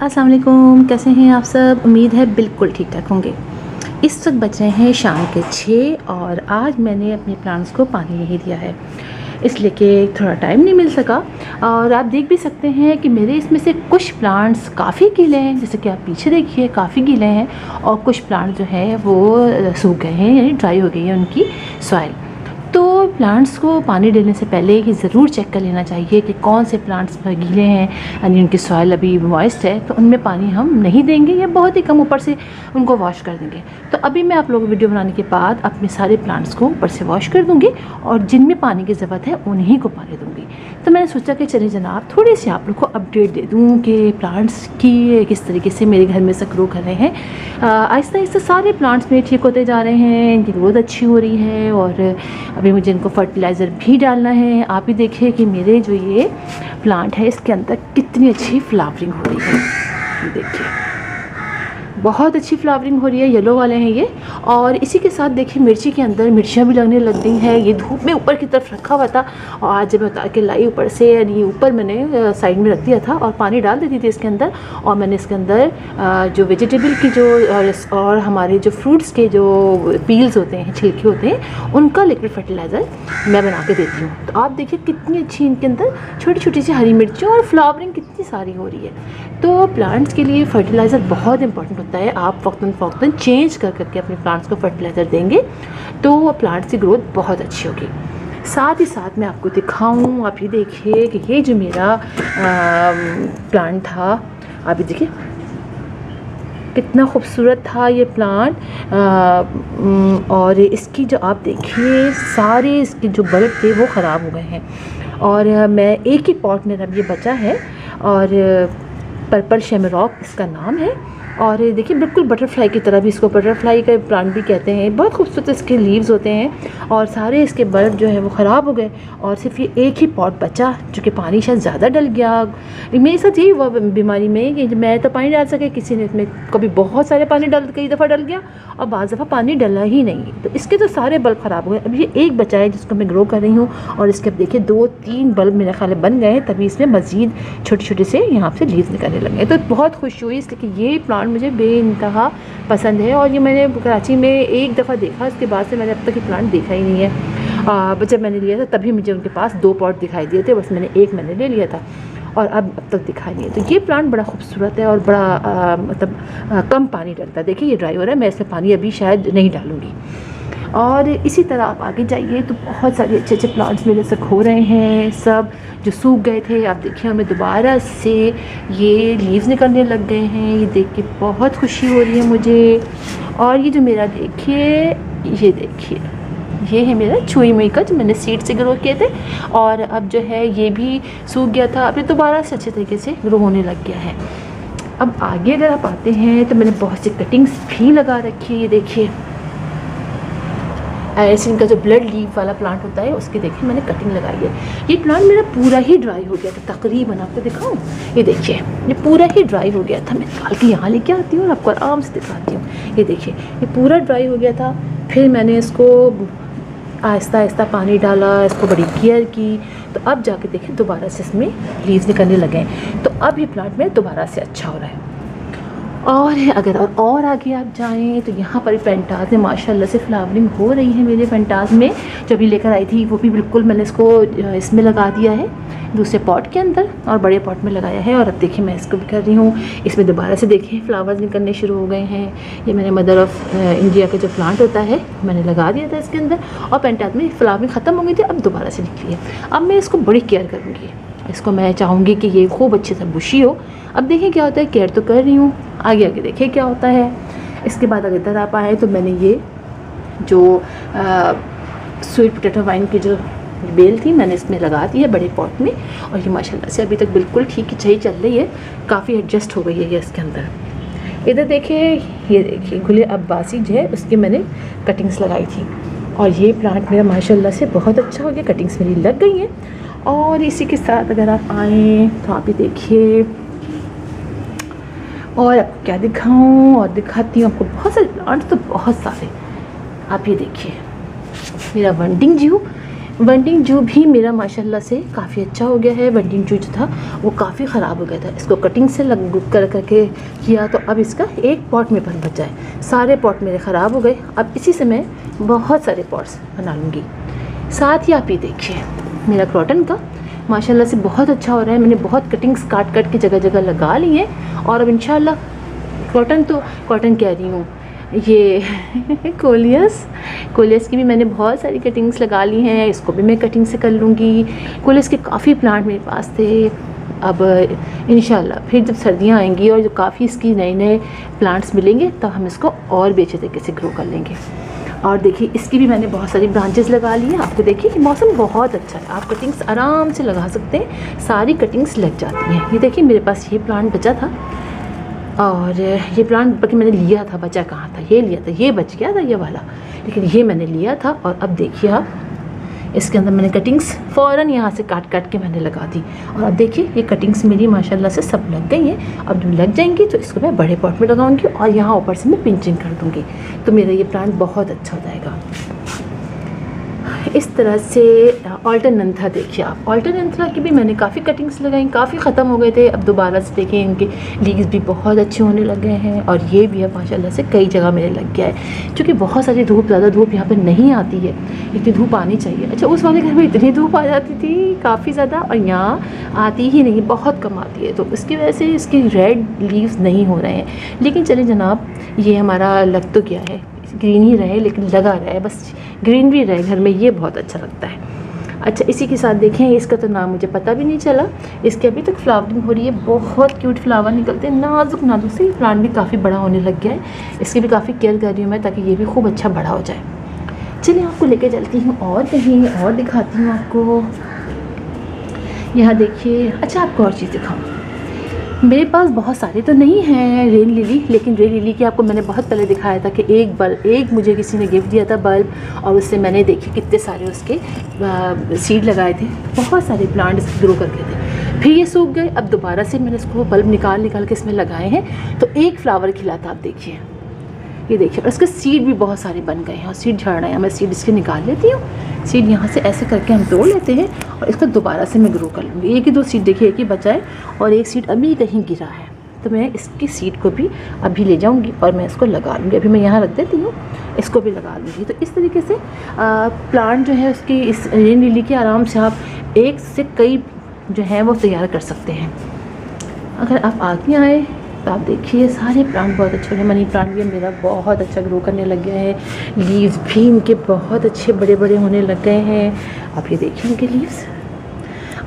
अस्सलाम वालेकुम, कैसे हैं आप सब। उम्मीद है बिल्कुल ठीक ठाक होंगे। इस वक्त बज रहे हैं शाम के 6 और आज मैंने अपने प्लांट्स को पानी नहीं दिया है इसलिए कि थोड़ा टाइम नहीं मिल सका। और आप देख भी सकते हैं कि मेरे इसमें से कुछ प्लांट्स काफ़ी गीले हैं, जैसे कि आप पीछे देखिए काफ़ी गीले हैं, और कुछ प्लांट्स जो हैं वो सूख गए हैं, यानी ड्राई हो गई है उनकी सॉइल। तो प्लांट्स को पानी देने से पहले ये ज़रूर चेक कर लेना चाहिए कि कौन से प्लांट्स गीले हैं, यानी उनकी सॉइल अभी मॉइस्ट है, तो उनमें पानी हम नहीं देंगे या बहुत ही कम ऊपर से उनको वॉश कर देंगे। तो अभी मैं आप लोगों को वीडियो बनाने के बाद अपने सारे प्लांट्स को ऊपर से वॉश कर दूँगी और जिनमें पानी की ज़रूरत है उन्हीं को पानी दूँगी। तो मैंने सोचा कि चलिए जनाब थोड़ी सी आप लोग को अपडेट दे दूँ कि प्लांट्स की किस तरीके से मेरे घर में से ग्रो कर रहे हैं। आहिस्ता आहिस्ता सारे प्लांट्स में ठीक होते जा रहे हैं, इनकी ग्रोथ अच्छी हो रही है और अभी मुझे इनको फर्टिलाइज़र भी डालना है। आप ही देखिए कि मेरे जो ये प्लांट है इसके अंदर कितनी अच्छी फ्लावरिंग हो रही है, ये देखिए बहुत अच्छी फ्लावरिंग हो रही है, येलो वाले हैं ये। और इसी के साथ देखिए मिर्ची के अंदर मिर्चियाँ भी लगने लग गई हैं। ये धूप में ऊपर की तरफ रखा हुआ था और आज जब मैं उतार के लाई ऊपर से, यानी ऊपर मैंने साइड में रख दिया था और पानी डाल देती थी इसके अंदर। और मैंने इसके अंदर जो वेजिटेबल की जो और हमारे जो फ्रूट्स के जो पील्स होते हैं, छिलके होते हैं, उनका लिक्विड फर्टिलाइज़र मैं बना के देती हूँ। तो आप देखिए कितनी अच्छी इनके अंदर छोटी छोटी सी हरी मिर्चियाँ और फ्लावरिंग कितनी सारी हो रही है। तो प्लांट्स के लिए फर्टिलाइज़र बहुत इंपॉर्टेंट होता है। आप वक्तन चेंज कर करके अपने प्लांट्स को फर्टिलाइज़र देंगे तो प्लांट्स की ग्रोथ बहुत अच्छी होगी। साथ ही साथ मैं आपको दिखाऊं, आप ये देखिए कि ये जो मेरा प्लांट था, आप ये देखिए कितना खूबसूरत था ये प्लांट। और इसकी जो आप देखिए सारे इसके जो बल्ब थे वो ख़राब हो गए हैं और मैं एक ही पॉट मेरा ये बचा है और पर्पल शेमरॉक इसका नाम है। और देखिए बिल्कुल बटरफ्लाई की तरह भी, इसको बटरफ्लाई का प्लांट भी कहते हैं। बहुत खूबसूरत इसके लीव्स होते हैं और सारे इसके बल्ब जो है वो ख़राब हो गए और सिर्फ ये एक ही पॉट बचा जो कि पानी शायद ज़्यादा डल गया। मेरे साथ यही हुआ बीमारी में कि मैं तो पानी डाल सके, किसी ने इसमें कभी बहुत सारे पानी डाल, कई दफ़ा डल गया और बाज़ दफ़ा पानी डला ही नहीं, तो इसके तो सारे बल्ब ख़राब हो गए। अब ये एक बचा है जिसको मैं ग्रो कर रही हूँ और इसके अब देखिए 2-3 बल्ब मेरे ख्याल बन गए हैं, तभी इसमें मज़ीद छोटे छोटे से यहाँ से लीव्स निकलने लगे। तो बहुत खुश हुई इसलिए कि ये प्लांट मुझे बेइंतहा पसंद है और ये मैंने कराची में एक दफ़ा देखा, इसके बाद से मैंने अब तक ये प्लांट देखा ही नहीं है। जब मैंने लिया था तभी मुझे उनके पास 2 पॉट दिखाई दिए थे, बस मैंने एक मैंने ले लिया था और अब तक दिखाई नहीं है। तो ये प्लांट बड़ा खूबसूरत है और बड़ा मतलब कम पानी डलता है। देखिए ये ड्राई हो रहा है, मैं इसमें पानी अभी शायद नहीं डालूँगी। और इसी तरह आप आगे जाइए तो बहुत सारे अच्छे अच्छे प्लांट्स मेरे से हो रहे हैं, सब जो सूख गए थे आप देखिए हमें दोबारा से ये लीव्स निकलने लग गए हैं। ये देख के बहुत खुशी हो रही है मुझे। और ये जो मेरा देखिए, ये देखिए ये है मेरा चुई मुई का जो मैंने सीड से ग्रो किए थे और अब जो है ये भी सूख गया था, अभी दोबारा से अच्छे तरीके से ग्रो होने लग गया है। अब आगे अगर आप आते हैं तो मैंने बहुत सी कटिंग्स भी लगा रखी है। ये देखिए ऐसे इनका जो ब्लड लीफ वाला प्लांट होता है उसकी देखिए मैंने कटिंग लगाई है। ये प्लांट मेरा पूरा ही ड्राई हो गया था तकरीबन, आपको दिखाऊं, ये देखिए ये पूरा ही ड्राई हो गया था। मैं निकाल के यहाँ लेके आती हूँ और आपको आराम से दिखाती हूँ। ये देखिए ये पूरा ड्राई हो गया था, फिर मैंने इसको आहिस्ता आहिस्ता पानी डाला, इसको बड़ी केयर की, तो अब जाके देखिए दोबारा से इसमें लीव्स निकलने लगे हैं। तो अब ये प्लांट मेरा दोबारा से अच्छा हो रहा है। और अगर और आगे आप जाएं तो यहाँ पर पेंटास में माशाल्लाह से फ्लावरिंग हो रही है। मेरे पेंटास में जो भी लेकर आई थी वो भी बिल्कुल मैंने इसको इसमें लगा दिया है दूसरे पॉट के अंदर और बड़े पॉट में लगाया है। और अब देखिए मैं इसको भी कर रही हूँ, इसमें दोबारा से देखिए फ्लावर्स निकलने शुरू हो गए हैं। ये मैंने मदर ऑफ इंडिया का जो प्लांट होता है मैंने लगा दिया था इसके अंदर और पेंटास में फ्लावरिंग ख़त्म हो गई थी, अब दोबारा से निकली है। अब मैं इसको बड़ी केयर करूँगी, इसको मैं चाहूँगी कि ये खूब अच्छे से बुशी हो। अब देखिए क्या होता है, केयर तो कर रही हूँ, आगे आगे देखिए क्या होता है। इसके बाद अगर इधर आप आए तो मैंने ये जो स्वीट पोटैटो वाइन की जो बेल थी मैंने इसमें लगा दी है बड़े पॉट में और ये माशाल्लाह से अभी तक बिल्कुल ठीक सही चल रही है, काफ़ी एडजस्ट हो गई है ये इसके अंदर। इधर देखिए, ये देखिए गुले अब्बासी जो है उसकी मैंने कटिंग्स लगाई थी और ये प्लांट मेरा माशाल्लाह से बहुत अच्छा हो गया, कटिंग्स मेरी लग गई हैं। और इसी के साथ अगर आप आएँ तो आप ही देखिए, और आपको क्या दिखाऊं, और दिखाती हूँ आपको बहुत सारे प्लांट्स, तो बहुत सारे। आप ये देखिए मेरा वनटिंग जीव बंटिंग जू भी मेरा माशाल्लाह से काफ़ी अच्छा हो गया है। बंटिंग जू जो था वो काफ़ी ख़राब हो गया था, इसको कटिंग से लग कर करके किया तो अब इसका एक पॉट में बचा है। सारे पॉट मेरे ख़राब हो गए। अब इसी से मैं बहुत सारे पॉट्स बना लूँगी। साथ ही आप ये देखिए मेरा क्रॉटन का माशाल्लाह से बहुत अच्छा हो रहा है। मैंने बहुत कटिंग्स काट के जगह जगह लगा ली हैं और अब इंशाल्लाह कॉटन कह रही हूँ, ये कोलियस की भी मैंने बहुत सारी कटिंग्स लगा ली हैं। इसको भी मैं कटिंग से कर लूँगी। कोलियस के काफ़ी प्लांट मेरे पास थे। अब इंशाल्लाह फिर जब सर्दियाँ आएंगी और जो काफ़ी इसकी नए प्लांट्स मिलेंगे तब हम इसको और भी अच्छे तरीके से ग्रो कर लेंगे। और देखिए इसकी भी मैंने बहुत सारी ब्रांचेस लगा ली हैं। आपको देखिए कि मौसम बहुत अच्छा है, आप कटिंग्स आराम से लगा सकते हैं, सारी कटिंग्स लग जाती हैं। ये देखिए मेरे पास ये प्लांट बचा था और ये प्लांट बल्कि मैंने लिया था, बचा कहाँ था, ये लिया था, ये बच गया था ये वाला, लेकिन ये मैंने लिया था। और अब देखिए आप इसके अंदर मैंने कटिंग्स फ़ौरन यहाँ से काट के मैंने लगा दी। और अब देखिए ये कटिंग्स मेरी माशाल्लाह से सब लग गई हैं। अब जब लग जाएंगी तो इसको मैं बड़े पॉट में लगाऊंगी और यहाँ ऊपर से मैं पिंचिंग कर दूँगी तो मेरा ये प्लांट बहुत अच्छा हो जाएगा। इस तरह से ऑल्टरनेंथरा देखिए आप, ऑल्टरनेंथरा की भी मैंने काफ़ी कटिंग्स लगाई, काफ़ी ख़त्म हो गए थे। अब दोबारा से देखिए इनके लीव्स भी बहुत अच्छे होने लग गए हैं और ये भी अब माशाल्लाह से कई जगह मेरे लग गया है, क्योंकि बहुत सारी ज़्यादा धूप यहाँ पे नहीं आती है, इतनी धूप आनी चाहिए। अच्छा उस वाले घर में इतनी धूप आ जाती थी काफ़ी ज़्यादा और यहाँ आती ही नहीं, बहुत कम आती है, तो इसकी वजह से इसके रेड लीव्स नहीं हो रहे हैं। लेकिन चलिए जनाब, ये हमारा लग तो क्या है, ग्रीन ही रहे लेकिन लगा रहे, बस ग्रीन भी रहे घर में, ये बहुत अच्छा लगता है। अच्छा इसी के साथ देखें, इसका तो नाम मुझे पता भी नहीं चला, इसके अभी तक फ्लावरिंग हो रही है, बहुत क्यूट फ्लावर निकलते हैं, नाजुक नाजुक से। प्लांट भी काफ़ी बड़ा होने लग गया है, इसकी भी काफ़ी केयर कर रही हूँ मैं ताकि ये भी खूब अच्छा बड़ा हो जाए। चलिए आपको लेके चलती हूँ और कहीं और दिखाती हूँ आपको। यहाँ देखिए, अच्छा आपको और चीज़ दिखाऊँ, मेरे पास बहुत सारे तो नहीं हैं रेन लिली, लेकिन रेन लिली की आपको मैंने बहुत पहले दिखाया था कि एक मुझे किसी ने गिफ्ट दिया था बल्ब, और उससे मैंने देखी कितने सारे उसके सीड लगाए थे, बहुत सारे प्लांट्स ग्रो करके थे। फिर ये सूख गए, अब दोबारा से मैंने इसको बल्ब निकाल के इसमें लगाए हैं तो एक फ्लावर खिला था। आप देखिए, ये देखिए, और इसके सीड भी बहुत सारे बन गए हैं और सीड झड़ रहे हैं। मैं सीड इसके निकाल लेती हूँ, सीड यहाँ से ऐसे करके हम तोड़ लेते हैं और इसको दोबारा से मैं ग्रो कर लूँगी। एक ही दो सीड देखिए, एक ही बचा है और एक सीड अभी कहीं गिरा है, तो मैं इसकी सीड को भी अभी ले जाऊँगी और मैं इसको लगा लूँगी। अभी मैं यहाँ रख देती हूँ, इसको भी लगा लूँगी। तो इस तरीके से प्लांट जो है उसकी, इस रेन लिली के आराम से आप एक से कई जो है वो तैयार कर सकते हैं। अगर आप आगे आए तो आप देखिए सारे प्लांट बहुत अच्छे हैं। मनी प्लांट भी मेरा बहुत अच्छा ग्रो करने लग गया है, लीव्स भी इनके बहुत अच्छे बड़े बड़े होने लग गए हैं। आप ये देखिए इनके लीव्स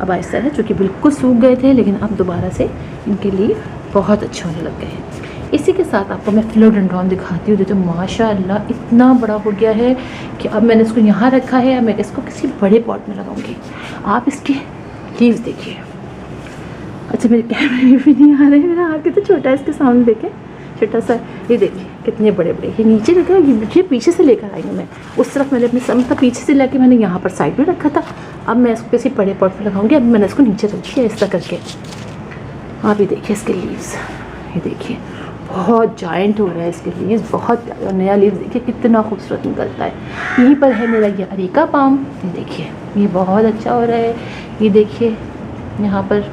अब ऐसा है, जो कि बिल्कुल सूख गए थे, लेकिन अब दोबारा से इनके लीव बहुत अच्छे होने लग गए हैं। इसी के साथ आपको मैं फिलोडेंड्रॉन दिखाती हूँ, जो माशाल्लाह इतना बड़ा हो गया है कि अब मैंने इसको यहाँ रखा है, अब मैं इसको किसी बड़े पॉट में लगाऊंगी। आप इसके लीव्स देखिए। अच्छा मेरे कैमरे में भी नहीं आ रहे, मेरा हाथ कितना छोटा है इसके सामने, देखें छोटा सा, ये देखिए कितने बड़े बड़े। ये नीचे रखा है, ये पीछे से लेकर आई हूँ मैं, उस तरफ मैंने अपने मतलब पीछे से लेके मैंने यहाँ पर साइड में रखा था। अब मैं इसको किसी बड़े पॉट पर लगाऊंगी। अब मैंने इसको नीचे रख दिया इस तरह करके। आप ये देखिए इसके लीव्स, ये देखिए बहुत जायंट हो रहा है इसके लीव्स, बहुत प्यारा। नया लीव देखिए कितना खूबसूरत निकलता है। यहीं पर है मेरा ये अरेका पाम, ये देखिए ये बहुत अच्छा हो रहा है। ये देखिए यहाँ पर,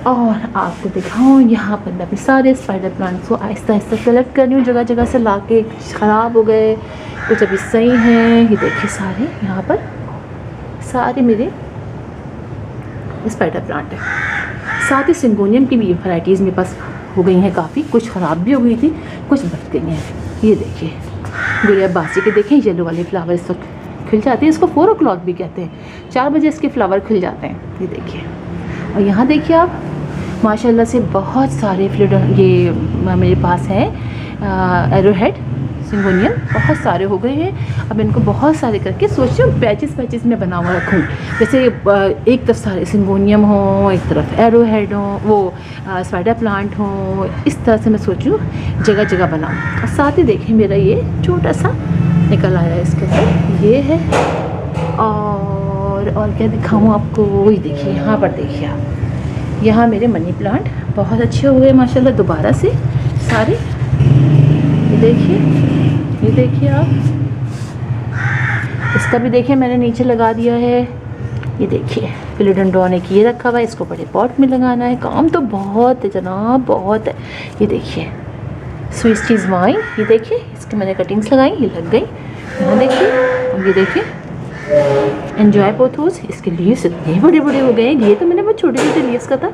और आपको दिखाऊँ यहाँ पर मैं अपने सारे स्पाइडर प्लांट्स को आहिस्ता आहिस्ता कलेक्ट कर रही हूँ, जगह जगह से लाके। ख़राब हो गए कुछ, अभी सही हैं। ये देखिए सारे यहाँ पर सारे मेरे स्पाइडर प्लांट हैं। साथ ही सिंगोनियम की भी वैराइटीज़ मेरे पास हो गई हैं काफ़ी, कुछ ख़राब भी हो गई थी, कुछ बच गई हैं। ये देखिए गुड़िया बासी के देखें येलो वाले फ्लावर इस वक्त खिल जाते हैं, इसको 4 o'clock भी कहते हैं, 4 बजे इसके फ्लावर खिल जाते हैं। ये देखिए, और यहाँ देखिए आप माशाल्लाह से बहुत सारे ये मेरे पास हैं एरोहेड सिंगोनियम, बहुत सारे हो गए हैं। अब इनको बहुत सारे करके सोच रही हूँ पैचेस में बना हुआ रखूँ, जैसे एक तरफ सारे सिंगोनियम हो, एक तरफ एरोहेड हो, वो स्पाइडर प्लांट हो, इस तरह से मैं सोच रही हूँ जगह जगह बनाऊँ। और साथ ही देखिए मेरा ये छोटा सा निकल आया है इसके अंदर, ये है। और क्या दिखाऊँ आपको, वही देखिए यहाँ पर देखिए आप, यहाँ मेरे मनी प्लांट बहुत अच्छे हो गए माशाल्लाह दोबारा से सारे। ये देखिए आप, इसका भी देखिए मैंने नीचे लगा दिया है। ये देखिए फिलोडेंड्रॉन ये रखा हुआ है, इसको बड़े पॉट में लगाना है। काम तो बहुत है जनाब, बहुत है। ये देखिए स्विस चीज़ वाइन, ये देखिए इसके मैंने कटिंग्स लगाई, ये लग गई। यहाँ देखिए, और ये देखिए एन्जॉय पोथोस, इसके लीव्स इतने बड़े बड़े हो गए। ये तो मैंने बहुत छोटे छोटे लीव्स का था,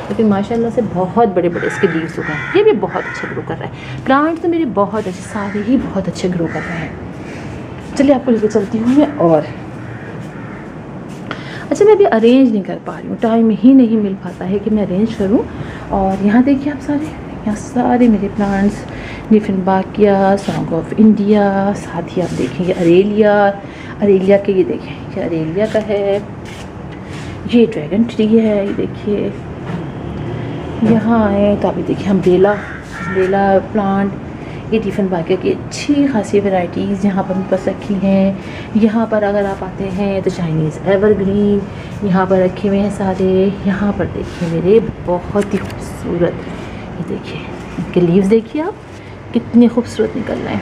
लेकिन माशाल्लाह से बहुत बड़े बड़े इसके लीव्स हो गए। ये भी बहुत अच्छा ग्रो कर रहा है। प्लांट तो मेरे बहुत अच्छे, सारे ही बहुत अच्छे ग्रो कर रहे हैं। चलिए आपको लेकर चलती हूँ मैं। और अच्छा, मैं अभी अरेंज नहीं कर पा रही हूँ, टाइम ही नहीं मिल पाता है कि मैं अरेंज करूँ। और यहाँ देखिए आप सारे, यहाँ सारे मेरे प्लांट्स, डिफेनबाकिया, सॉन्ग ऑफ इंडिया, साथ ही आप देखेंगे अरेलिया के, ये देखें ये अरेलिया का है, ये ड्रैगन ट्री है। ये देखिए यहाँ आए तो अभी देखिए अम्ब्रेला प्लांट, ये डिफेनबाकिया की अच्छी खासी वैरायटीज़ यहाँ पर मेरे पास रखी हैं। यहाँ पर अगर आप आते हैं तो चाइनीज़ एवरग्रीन यहाँ पर रखे हुए हैं सारे। यहाँ पर देखिए मेरे बहुत ही खूबसूरत, ये देखिए इनके लीव्स देखिए आप कितने खूबसूरत निकल रहे हैं,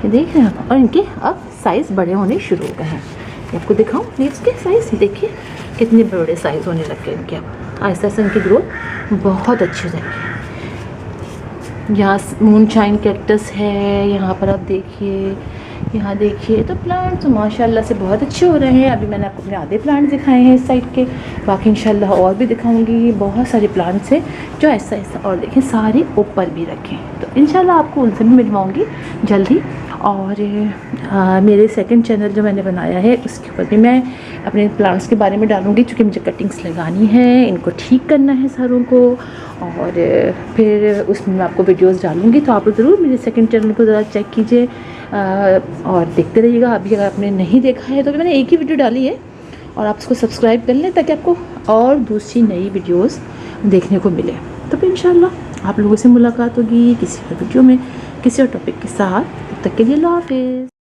ये देख रहे हैं आप। और इनके अब साइज़ बड़े होने शुरू हो गए हैं। आपको दिखाऊं लीव्स के साइज़, ये देखिए कितने बड़े साइज़ होने लग गए इनके। अब आहिस्ता आहिस्ता इनकी ग्रोथ बहुत अच्छी हो जाएगी। यहाँ मूनशाइन कैक्टस है, यहाँ पर आप देखिए, यहाँ देखिए। तो प्लांट्स तो माशाल्लाह से बहुत अच्छे हो रहे हैं। अभी मैंने आपको अपने आधे प्लांट्स दिखाए हैं इस साइड के, बाकी इंशाल्लाह और भी दिखाऊंगी। बहुत सारे प्लांट्स हैं जो ऐसा ऐसा, और देखें सारे ऊपर भी रखें, तो इंशाल्लाह आपको उनसे भी मिलवाऊंगी जल्दी। और मेरे सेकंड चैनल जो मैंने बनाया है उसके ऊपर भी मैं अपने प्लांट्स के बारे में डालूँगी, क्योंकि मुझे कटिंग्स लगानी है, इनको ठीक करना है सारों को, और फिर उसमें मैं आपको वीडियोस डालूँगी। तो आप ज़रूर मेरे सेकंड चैनल को ज़रा चेक कीजिए और देखते रहिएगा। अभी अगर आपने नहीं देखा है तो मैंने एक ही वीडियो डाली है, और आप उसको सब्सक्राइब कर लें ताकि आपको और दूसरी नई वीडियोस देखने को मिले। तो फिर इंशाल्लाह आप लोगों से मुलाकात होगी किसी और वीडियो में, किसी और टॉपिक के साथ। तब तक के लिए अल्लाह हाफ़िज़।